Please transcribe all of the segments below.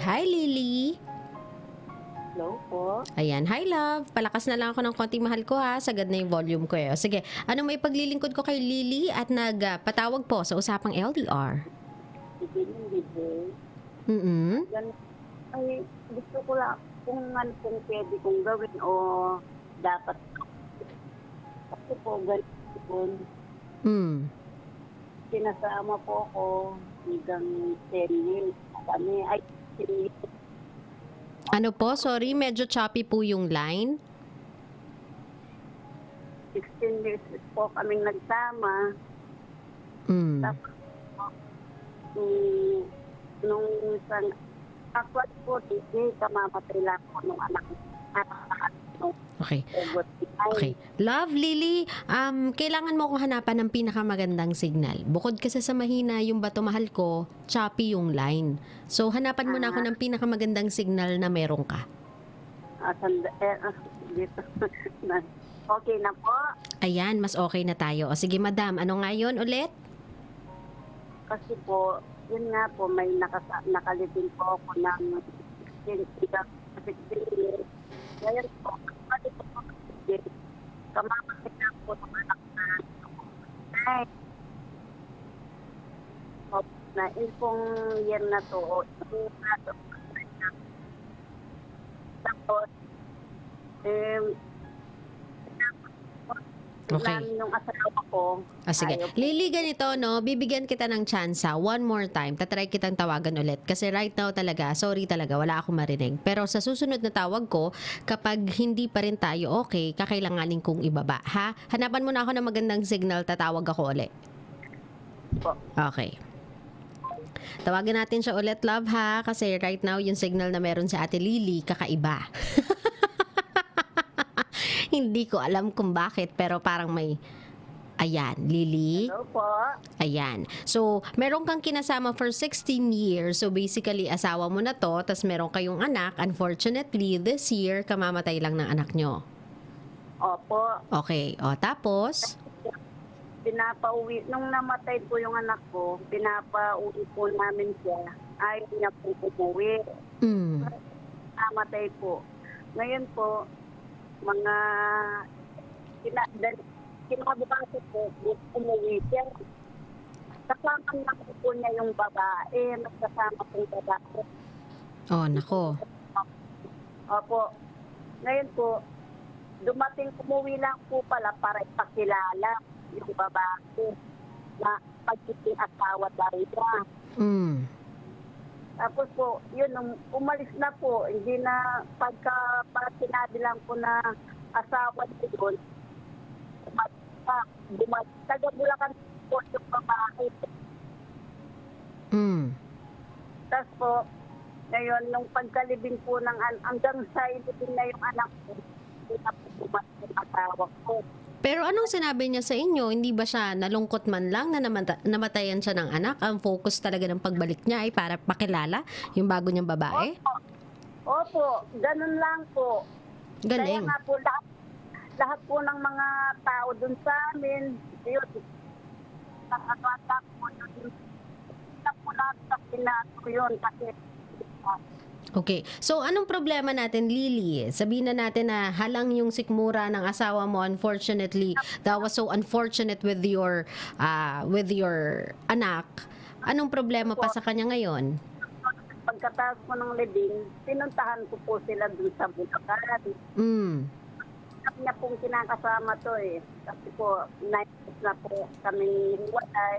Hi, Lily. Hello po. Ayan, hi love. Palakas na lang ako ng konti mahal ko ha. Sagad na yung volume ko eh. O, sige, ano may paglilingkod ko kay Lily at nagpatawag po sa usapang LDR. Sige yung video. Mm-mm. Gan ay, gusto ko lang kung ano kung pwede kong gawin o dapat. Kasi po, ganito po, Mm. sinasama po ako hanggang 10 years. Kami, ay, 10 years. Ano po? Sorry, medyo choppy po yung line. 16 years po kaming nagsama. Mm. Tapos, nung isang, actually po, hindi, kamamatay lang po nung anak ko. Okay. Okay. Love, Lily, kailangan mo akong hanapan ng pinakamagandang signal. Bukod kasi sa mahina yung bato mahal ko, choppy yung line. So, hanapan mo na ako ng pinakamagandang signal na meron ka. Dito. Okay na po. Ayan, mas okay na tayo. O sige, madam, ano nga yun ulit? Kasi po, yun nga po, may nakalitin po ako ng 16 years. Ngayon po, kasi po, kamamatay na po ng anak na ay, na pong year na to, tapos, Okay. namin yung asawa ko. Sige. Ayaw po. Lily, ganito, no? Bibigyan kita ng tsansa. One more time. Tatry kitang tawagan ulit. Kasi right now talaga, sorry talaga, wala akong marinig. Pero sa susunod na tawag ko, kapag hindi pa rin tayo okay, kakailanganin kong ibaba. Ha? Hanapan mo na ako ng magandang signal, tatawag ako ulit. Po. Okay. Tawagan natin siya ulit, love, ha? Kasi right now, yung signal na meron si Ate Lily, kakaiba. Hindi ko alam kung bakit, pero parang may... Ayan, Lily. Hello po. Ayan. So, meron kang kinasama for 16 years. So, basically, asawa mo na to, tas meron kayong anak. Unfortunately, this year, kamamatay lang ng anak nyo. Opo. Okay. O, tapos? Pinapauwi, nung namatay po yung anak ko, pinapauwi po namin siya. Ayaw niya po umuwi. Mm. Namatay po. Ngayon po, mga kinabukasan po, umuwi siya. Kasama na po niya yung babae, nagkasama pong babae. Oh, nako. Opo. Ngayon po, umuwi lang po pala para ipakilala yung babae na pagiging asawa daw niya. Mm. Tapos po, yun, nung umalis na po, hindi na, para sinabi lang po na asawa niya yun, taga Bulacan po yung babae. Mm. Tapos po, ngayon, nung pagkalibing po hanggang sa ilibing na yung anak ko, hindi na po bumalik yung asawa ko. Pero anong sinabi niya sa inyo? Hindi ba siya nalungkot man lang na namatayan siya ng anak? Ang focus talaga ng pagbalik niya ay para pakilala yung bago niyang babae? Opo, ganun lang po. Kaya Galing. nga po, lahat po ng mga tao dun sa amin, yun, nakakata po yun, na po lahat sa pinato yun, kasi, Okay. So, anong problema natin, Lily? Sabihin na natin na halang yung sikmura ng asawa mo. Unfortunately, that was so unfortunate with your anak. Anong problema pa sa kanya ngayon? pagkatapos po ng libing, pinuntahan ko po sila dun sa Bulacan. Mm. Sabi niya pong kinakasama to eh. Kasi po, 9 years na po kami hiwalay.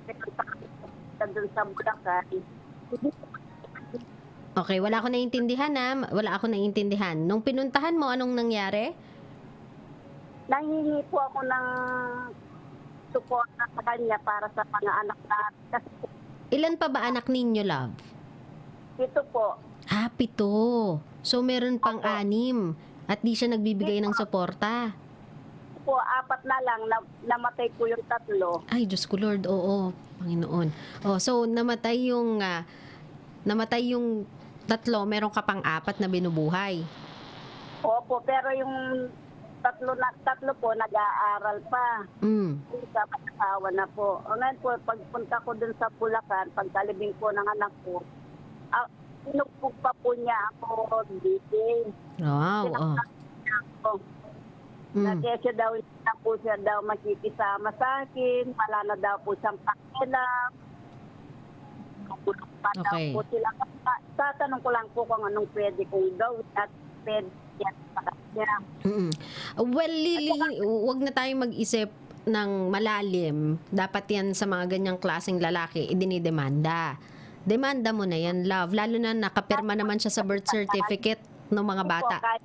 Pinuntahan ko sila dun sa Bulacan. Okay, wala ako naiintindihan na. Wala ako naiintindihan. Nung pinuntahan mo, anong nangyari? Nangingi po ako ng suporta sa kanya para sa mga anak natin. Kasi Ilan pa ba anak ninyo, love? ito po, 7. So, meron pang 6. At di siya nagbibigay ng suporta. 4 na lang, namatay po yung 3. Ay, Diyos ko Lord, oo, Panginoon. Oh, so namatay yung 3, meron ka pang 4 na binubuhay. Opo, pero yung 3 po nag-aaral pa. Mm. Isa asawa na po. O ngayon po, pagpunta ko dun sa Bulacan, pagkalibing po ng anak ko, Pinupog pa po niya ako, DJ. Wow, oh. Niya ako. Na Mm. kaya siya daw, hindi na po siya daw makikisama sa akin. Wala na daw po siyang pakialam. Kulong pa Okay. daw po sila. Tatanong ko lang po kung anong pwede kong gawin at pwede yan sa kanya. Mm. Well, Lily, wag na tayong mag-isip ng malalim. Dapat yan sa mga ganyang klaseng lalaki, idinidemanda. Demanda mo na yan, love. Lalo na nakapirma naman siya sa birth certificate ng mga bata. Kahit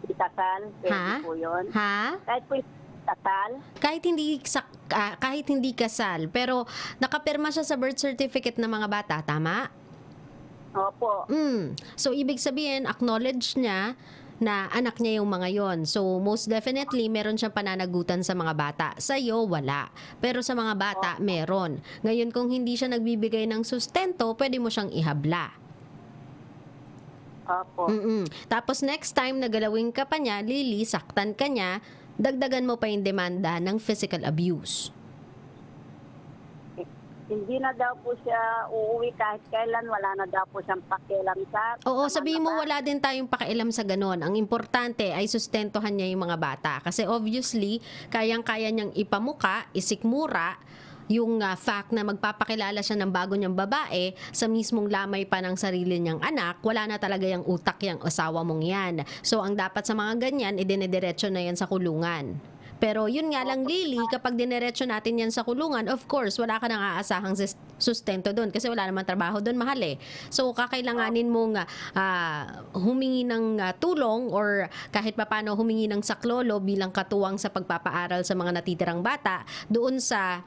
hindi kasal, pwede Ha? po yun. Ha? Kahit po hindi kasal, Kahit hindi kasal, pero nakapirma siya sa birth certificate ng mga bata, tama? opo. So, ibig sabihin, acknowledge niya na anak niya yung mga yon. So, most definitely, meron siyang pananagutan sa mga bata. Sa'yo, wala. Pero sa mga bata, meron. Ngayon, kung hindi siya nagbibigay ng sustento, pwede mo siyang ihabla. Opo. Tapos, next time na galawin ka pa niya, Lily, saktan ka niya, dagdagan mo pa yung demanda ng physical abuse. Hindi na daw po siya uuwi kahit kailan. Wala na daw po siyang pakialam sa Oo, sa sabihin mga mo wala din tayong pakialam sa ganon. Ang importante ay sustentuhan niya yung mga bata. Kasi obviously, kayang-kaya niyang ipamuka, isikmura, yung fact na magpapakilala siya ng bago niyang babae sa mismong lamay pa ng sarili niyang anak, wala na talaga yung utak yung asawa mong yan. So, ang dapat sa mga ganyan, idinediretso na yan sa kulungan. Pero yun nga lang, Lily, kapag dineretso natin yan sa kulungan, of course, wala ka nang aasahang sustento doon kasi wala naman trabaho doon, mahal eh. So, kakailanganin mong humingi ng tulong or kahit papano humingi ng saklolo bilang katuwang sa pagpapaaral sa mga natitirang bata doon sa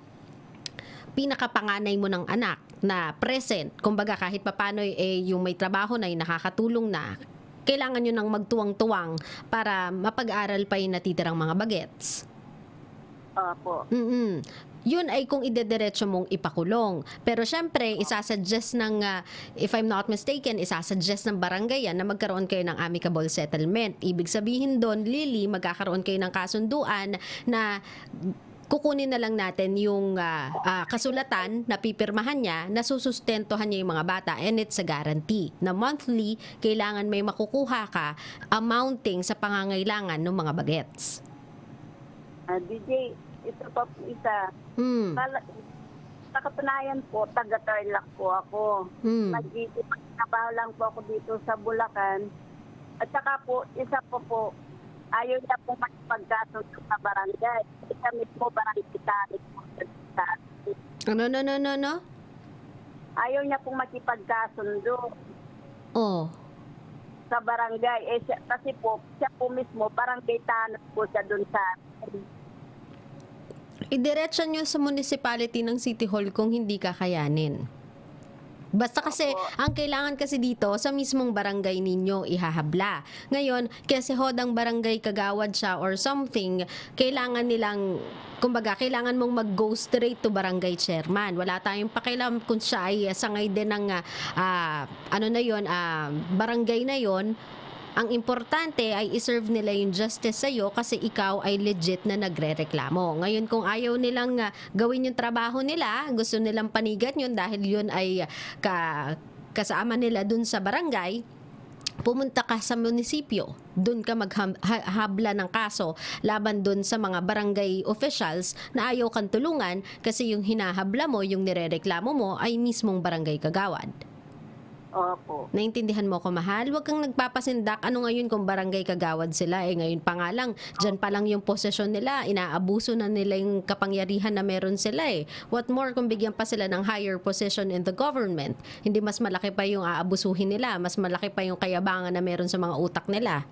pinakapanganay mo ng anak na present. Kumbaga, kahit papano yung may trabaho na, yung nakakatulong na, kailangan nyo nang magtuwang-tuwang para mapag-aral pa yung natitirang mga bagets. Opo. Yun ay kung idediretso mong ipakulong. Pero syempre, isasuggest ng, if I'm not mistaken, isasuggest ng barangay yan na magkaroon kayo ng amicable settlement. Ibig sabihin doon, Lily, magkakaroon kayo ng kasunduan na kukunin na lang natin yung kasulatan na pipirmahan niya na susustentohan niya yung mga bata, and it's a guarantee na monthly kailangan may makukuha ka amounting sa pangangailangan ng mga bagets. DJ, ito pa po isa. Hmm. Sa katunayan po, taga-Tarlac po ako. Hmm. Nagtrabaho lang po ako dito sa Bulacan. At saka po, isa po, ayaw niya po makipagkasundo sa barangay. Isa mismo barangay tali po. Ano? Ayaw niya po makipagkasundo Oh. sa barangay. Kasi po, siya po mismo, barangay tanod po siya dun sa Idiretso nyo sa municipality ng City Hall kung hindi kakayanin. Basta kasi, ang kailangan kasi dito, sa mismong barangay ninyo ihahabla. Ngayon, kasi hodang barangay kagawad siya or something, kailangan nilang, kumbaga, kailangan mong mag-go straight to barangay chairman. Wala tayong pakialam kung siya ay sangay din ng, barangay na yon. Ang importante ay iserve nila yung justice sa'yo kasi ikaw ay legit na nagre-reklamo. Ngayon, kung ayaw nilang gawin yung trabaho nila, gusto nilang panigat yun dahil yun ay kasama nila dun sa barangay, pumunta ka sa munisipyo. Dun ka maghabla ng kaso laban dun sa mga barangay officials na ayaw kang tulungan kasi yung hinahabla mo, yung nirereklamo mo ay mismong barangay kagawad. Opo. Naintindihan mo ko, mahal? Huwag kang nagpapasindak. Ano ngayon kung barangay kagawad sila? Ngayon pa nga lang, dyan pa lang yung posesyon nila. Inaabuso na nila yung kapangyarihan na meron sila eh. What more kung bigyan pa sila ng higher position in the government? Hindi mas malaki pa yung aabusuhin nila. Mas malaki pa yung kayabangan na meron sa mga utak nila.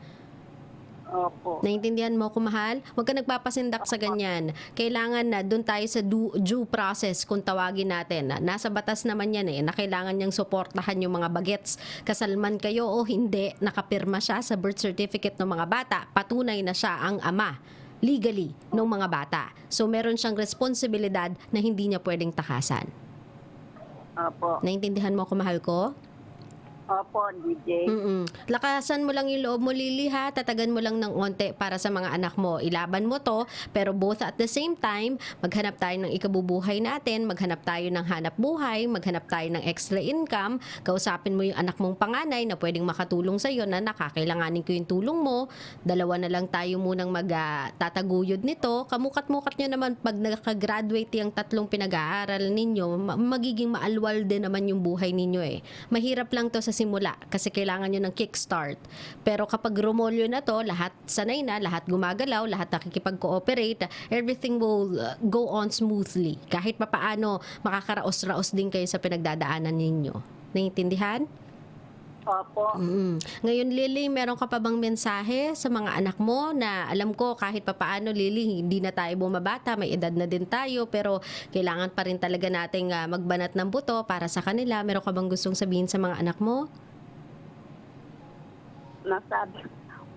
Opo. Naintindihan mo ko, mahal? Huwag ka nagpapasindak sa ganyan. Kailangan na doon tayo sa due process kung tawagin natin. Nasa batas naman yan eh, na kailangan niyang suportahan yung mga bagets. Kasalman kayo o hindi, nakapirma siya sa birth certificate ng mga bata. Patunay na siya ang ama legally ng mga bata. So meron siyang responsibilidad na hindi niya pwedeng takasan. Opo. Naintindihan mo ko, mahal ko? Opo, DJ. Lakasan mo lang yung loob mo, Lily, ha? Tatagan mo lang ng onte para sa mga anak mo. Ilaban mo to, pero both at the same time, maghanap tayo ng ikabubuhay natin, maghanap tayo ng hanap buhay, maghanap tayo ng extra income, kausapin mo yung anak mong panganay na pwedeng makatulong sa'yo na nakakailanganin ko yung tulong mo. Dalawa na lang tayo munang magtataguyod nito. Kamukat-mukat nyo naman pag nakagraduate yung tatlong pinag-aaral ninyo, magiging maalwal din naman yung buhay ninyo eh. Mahirap lang to sa simula kasi kailangan nyo ng kickstart. Pero kapag rumolyo na to, lahat sanay na, lahat gumagalaw, lahat nakikipag-cooperate, everything will go on smoothly. Kahit papaano, makakaraos-raos din kayo sa pinagdadaanan ninyo. Naiintindihan? Opo. Ngayon, Lily, meron ka pa bang mensahe sa mga anak mo na alam ko kahit papaano, Lily, hindi na tayo bumabata, may edad na din tayo, pero kailangan pa rin talaga nating magbanat ng buto para sa kanila. Meron ka bang gustong sabihin sa mga anak mo? Nasabi,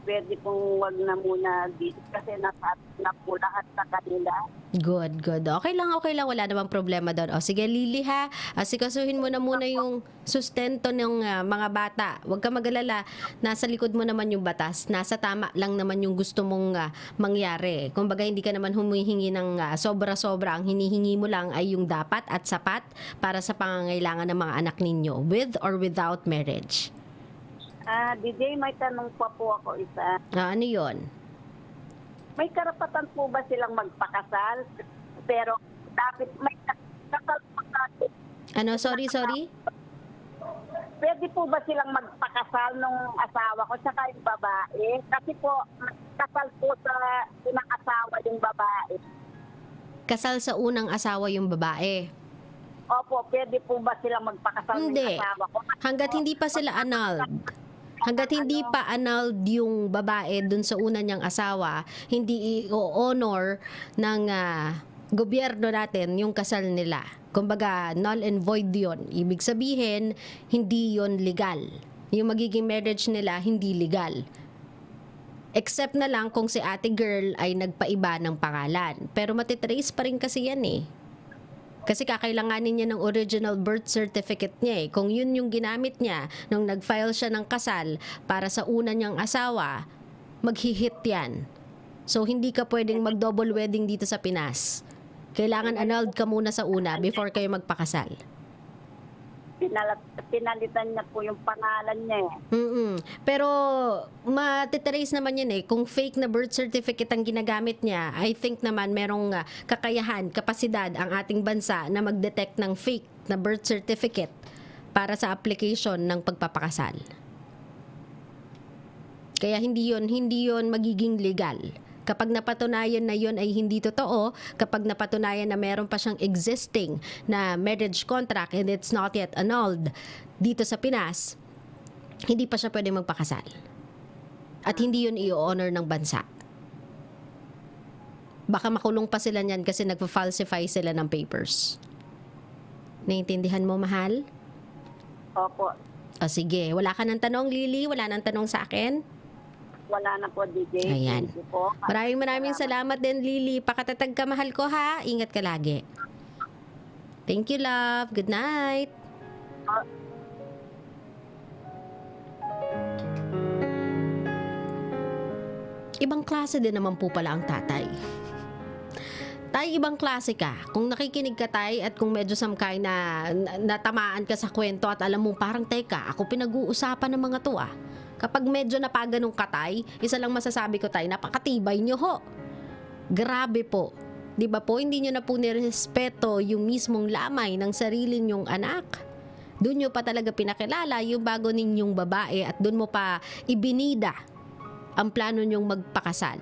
pwede pong wag na muna dito kasi nasabi na po lahat sa kanila. Good, good. Okay lang. Wala namang problema doon. O, sige, Lily, ha? Asikasuhin mo na muna yung sustento ng mga bata. Huwag ka mag-alala. Nasa likod mo naman yung batas. Nasa tama lang naman yung gusto mong mangyari. Kumbaga, hindi ka naman humihingi ng sobra-sobra. Ang hinihingi mo lang ay yung dapat at sapat para sa pangangailangan ng mga anak ninyo, with or without marriage. DJ, may tanong pa po ako isa. Ano yon? May karapatan po ba silang magpakasal? Pero dapat may kasal po natin. Ano? Sorry? Pwede po ba silang magpakasal nung asawa ko tsaka yung babae? Kasi po, kasal po sa unang asawa yung babae. Kasal sa unang asawa yung babae. Opo, pwede po ba silang magpakasal Hindi. ng asawa ko? Hanggat hindi pa sila annulled. Hanggat hindi pa annulled yung babae dun sa una niyang asawa, hindi i-honor ng gobyerno natin yung kasal nila. Kumbaga, null and void yun. Ibig sabihin, hindi yon legal. Yung magiging marriage nila, hindi legal. Except na lang kung si ate girl ay nagpaiba ng pangalan. Pero matitrace pa rin kasi yan eh. Kasi kakailanganin niya ng original birth certificate niya eh. Kung yun yung ginamit niya nung nag-file siya ng kasal para sa una niyang asawa, maghihit yan. So, hindi ka pwedeng mag-double wedding dito sa Pinas. Kailangan annulled ka muna sa una before kayo magpakasal. Pinalitan niya po yung pangalan niya eh. Pero matitrace naman yun eh. Kung fake na birth certificate ang ginagamit niya, I think naman merong kakayahan, kapasidad ang ating bansa na mag-detect ng fake na birth certificate para sa application ng pagpapakasal. Kaya hindi yon magiging legal. Kapag napatunayan na yon ay hindi totoo, kapag napatunayan na meron pa siyang existing na marriage contract and it's not yet annulled dito sa Pinas, hindi pa siya pwedeng magpakasal. At hindi yun i-honor ng bansa. Baka makulong pa sila niyan kasi nagpa-falsify sila ng papers. Naiintindihan mo, mahal? Opo. O sige, wala ka ng tanong, Lily? Wala nang tanong sa akin? Wala na po, DJ. Ayan. Thank you po. Maraming salamat din, Lily. Pakatatag ka, mahal ko, ha? Ingat ka lagi. Thank you, love. Good night. Ibang klase din naman po pala ang tatay. Tay, ibang klase ka. Kung nakikinig ka, tay, at kung medyo samkay na natamaan ka sa kwento at alam mo, parang, teka, ako pinag-uusapan ng mga to, Kapag medyo napaganong katay, isa lang masasabi ko, tay, napakatibay nyo ho. Grabe po. Di ba po, hindi nyo na po nirespeto yung mismong lamay ng sarili nyong anak. Doon nyo pa talaga pinakilala yung bago ninyong babae at doon mo pa ibinida ang plano nyong magpakasal.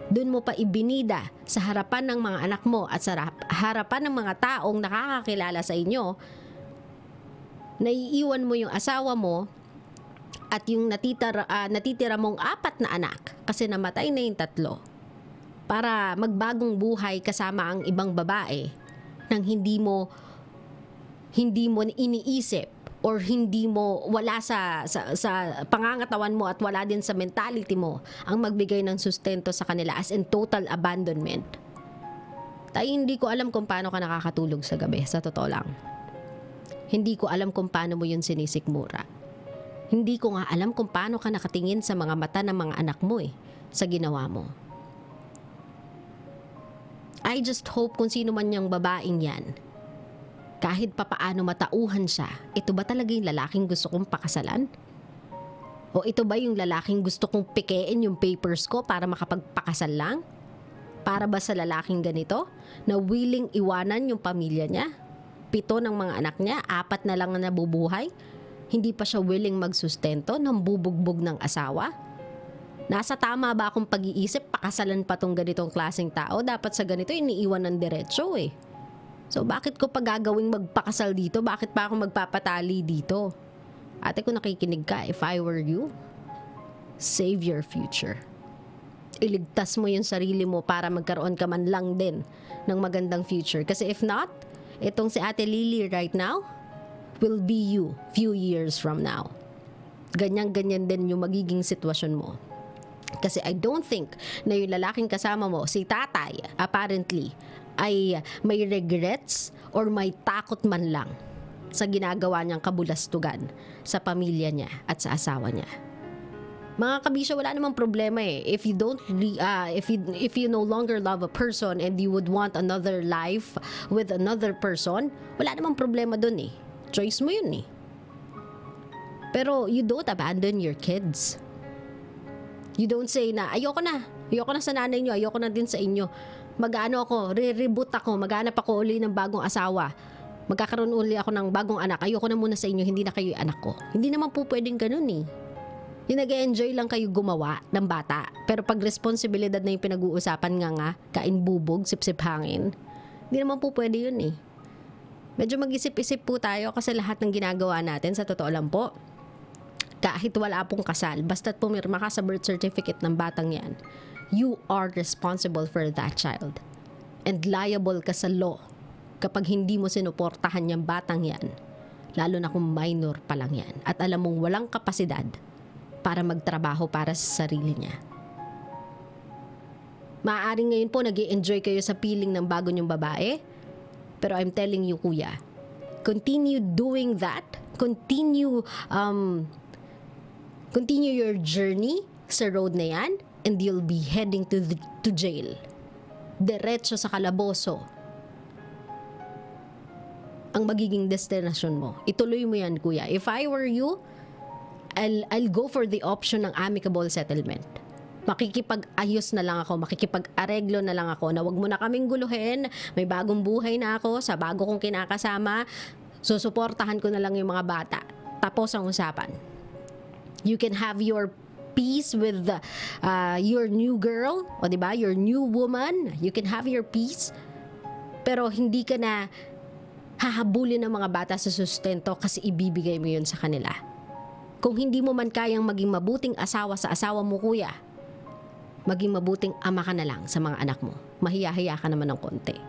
Doon mo pa ibinida sa harapan ng mga anak mo at sa harapan ng mga taong nakakakilala sa inyo, naiiwan mo yung asawa mo at yung natitira mong 4 na anak kasi namatay na yung 3 para magbagong buhay kasama ang ibang babae nang hindi mo iniisip or hindi mo wala sa pangangatawan mo at wala din sa mentality mo ang magbigay ng sustento sa kanila, as in total abandonment. Tayo, hindi ko alam kung paano ka nakakatulog sa gabi, sa totoo lang. Hindi ko alam kung paano mo yun sinisikmura. Hindi ko nga alam kung paano ka nakatingin sa mga mata ng mga anak mo sa ginawa mo. I just hope kung sino man yung babaeng yan, kahit papaano matauhan siya, ito ba talaga yung lalaking gusto kong pakasalan? O ito ba yung lalaking gusto kong pikein yung papers ko para makapagpakasal lang? Para ba sa lalaking ganito, na willing iwanan yung pamilya niya? 7 ng mga anak niya, 4 na lang na nabubuhay? Hindi pa siya willing magsustento ng bubugbog ng asawa? Nasa tama ba akong pag-iisip, pakasalan pa tong ganitong klaseng tao? Dapat sa ganito, iniiwan ng diretsyo So bakit ko pa gagawing magpakasal dito? Bakit pa ako magpapatali dito? Ate, kung nakikinig ka, if I were you, save your future. Iligtas mo yung sarili mo para magkaroon ka man lang din ng magandang future. Kasi if not, itong si Ate Lily right now will be you few years from now. Ganyan-ganyan din yung magiging sitwasyon mo. Kasi I don't think na yung lalaking kasama mo, si tatay, apparently, ay may regrets or may takot man lang sa ginagawa niyang kabulastugan sa pamilya niya at sa asawa niya. Mga kabisyo, wala namang problema If you don't if you no longer love a person and you would want another life with another person, wala namang problema dun Choice mo yun Pero you don't abandon your kids. You don't say na ayoko na sa nanay niyo, ayoko na din sa inyo. Mag-ano ako, re-reboot ako, maghanap ako uli ng bagong asawa. Magkakaroon uli ako ng bagong anak. Ayoko na muna sa inyo, hindi na kayo yung anak ko. Hindi naman po pwedeng ganun Yung nag-enjoy lang kayo gumawa ng bata. Pero pag responsibilidad na yung pinag-uusapan nga, kain bubog, sip-sip hangin, hindi naman po pwede yun Medyo mag-isip-isip po tayo kasi lahat ng ginagawa natin, sa totoo lang po, kahit wala pong kasal, basta't pumirma ka sa birth certificate ng batang yan, you are responsible for that child. And liable ka sa law kapag hindi mo sinuportahan yung batang yan, lalo na kung minor pa lang yan, at alam mong walang kapasidad para magtrabaho para sa sarili niya. Maaaring ngayon po nag-i-enjoy kayo sa piling ng bago niyong babae, pero I'm telling you, kuya, continue doing that. Continue your journey sa road na yan, and you'll be heading to jail. Diretso sa kalaboso ang magiging destinasyon mo. Ituloy mo yan, kuya. If I were you, I'll go for the option ng amicable settlement. Makikipag-ayos na lang ako, makikipag-areglo na lang ako na wag mo na kaming guluhin, may bagong buhay na ako sa bago kong kinakasama, susuportahan ko na lang yung mga bata. Tapos ang usapan. You can have your peace with your new girl, o diba, your new woman. You can have your peace, pero hindi ka na hahabulin ng mga bata sa sustento kasi ibibigay mo yun sa kanila. Kung hindi mo man kayang maging mabuting asawa sa asawa mo, kuya, maging mabuting ama ka na lang sa mga anak mo. Mahiya-hiya ka naman ng konti.